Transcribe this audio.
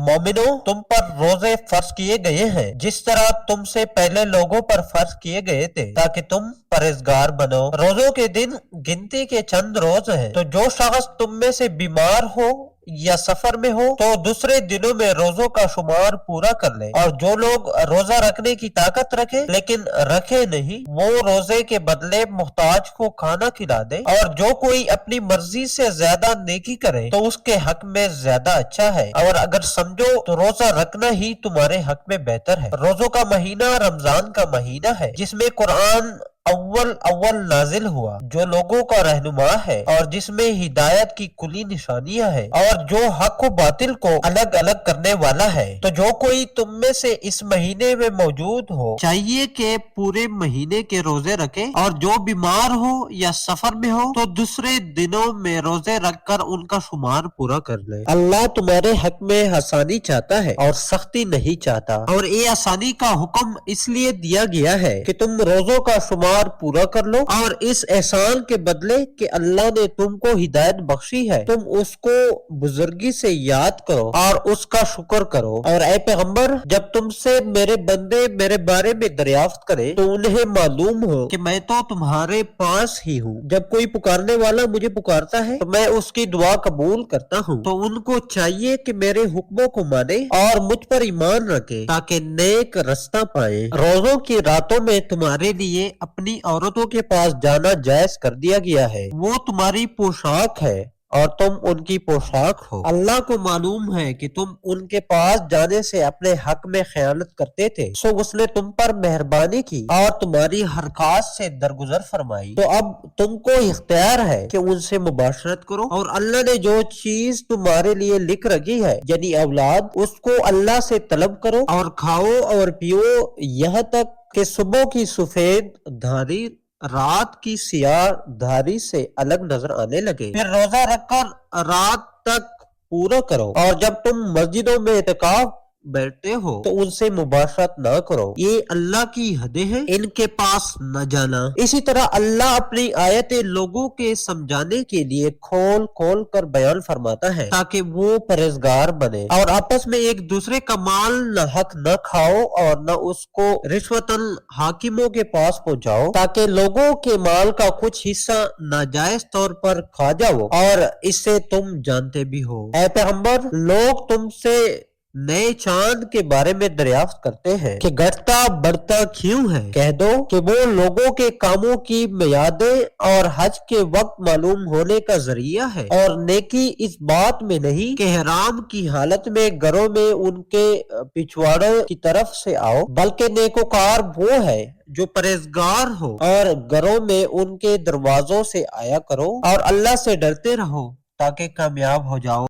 मोमिनो, तुम पर रोजे फर्ज किए गए हैं जिस तरह तुमसे पहले लोगों पर फर्ज किए गए थे ताकि तुम परहेजगार बनो। रोजों के दिन गिनती के चंद रोज हैं, तो जो शख्स तुम में से बीमार हो या सफर में हो तो दूसरे दिनों में रोजों का शुमार पूरा कर ले। और जो लोग रोजा रखने की ताकत रखे लेकिन रखे नहीं, वो रोजे के बदले मुहताज को खाना खिला दे। और जो कोई अपनी मर्जी से ज्यादा नेकी करे तो उसके हक में ज्यादा अच्छा है। और अगर समझो तो रोजा रखना ही तुम्हारे हक में बेहतर है। रोजों का महीना रमजान का महीना है जिसमें कुरान अव्वल अव्वल नाजिल हुआ, जो लोगों का रहनुमा है और जिसमें हिदायत की कुली निशानियां हैं और जो हक व बातिल को अलग अलग करने वाला है। तो जो कोई तुम में से इस महीने में मौजूद हो चाहिए कि पूरे महीने के रोजे रखे, और जो बीमार हो या सफर में हो तो दूसरे दिनों में रोजे रखकर उनका शुमार पूरा कर ले। अल्लाह तुम्हारे हक में आसानी चाहता है और सख्ती नहीं चाहता। और ये आसानी का हुक्म इसलिए दिया गया है कि तुम रोजों का शुमार पूरा कर लो, और इस एहसान के बदले कि अल्लाह ने तुमको हिदायत बख्शी है तुम उसको बुजुर्गी से याद करो और उसका शुक्र करो। और ऐ पैगंबर, जब तुमसे मेरे बंदे मेरे बारे में दरियाफ्त करें तो उन्हें मालूम हो कि मैं तो तुम्हारे पास ही हूँ। जब कोई पुकारने वाला मुझे पुकारता है तो मैं उसकी दुआ कबूल करता हूँ। तो उनको चाहिए कि मेरे हुक्मों को माने और मुझ पर ईमान रखे ताकि नेक रास्ता पाए। रोजों की रातों में तुम्हारे लिए अपनी औरतों के पास जाना जायज कर दिया गया है। वो तुम्हारी पोशाक है और तुम उनकी पोशाक हो। अल्लाह को मालूम है कि तुम उनके पास जाने से अपने हक में खयानत करते थे, सो उसने तुम पर मेहरबानी की और तुम्हारी हरकत से दरगुजर फरमाई। तो अब तुमको इख्तियार है कि उनसे मुबाशरत करो, और अल्लाह ने जो चीज तुम्हारे लिए लिख रखी है यानी औलाद, उसको अल्लाह से तलब करो और खाओ और पियो यहाँ तक कि सुबह की सफेद धारी रात की सियाह धारी से अलग नजर आने लगे। फिर रोजा रखकर रात तक पूरा करो, और जब तुम मस्जिदों में इत्काफ बैठते हो तो उनसे मुबाशरत ना करो। ये अल्लाह की हदें हैं, इनके पास न जाना। इसी तरह अल्लाह अपनी आयतें लोगों के समझाने के लिए खोल खोल कर बयान फरमाता है ताकि वो परहेजगार बने। और आपस में एक दूसरे का माल न हक न खाओ और न उसको रिश्वतन हाकिमों के पास पहुंचाओ ताकि लोगों के माल का कुछ हिस्सा नाजायज तौर पर खा जाओ, और इससे तुम जानते भी हो। ऐ पैगंबर, लोग तुमसे नए चांद के बारे में दरियाफ्त करते हैं कि घटता बढ़ता क्यों है। कह दो कि वो लोगों के कामों की मियादें और हज के वक्त मालूम होने का जरिया है, और नेकी इस बात में नहीं कि हराम की हालत में घरों में उनके पिछवाड़ों की तरफ से आओ, बल्कि नेकोकार वो है जो परहेजगार हो और घरों में उनके दरवाजों से आया करो, और अल्लाह से डरते रहो ताकि कामयाब हो जाओ।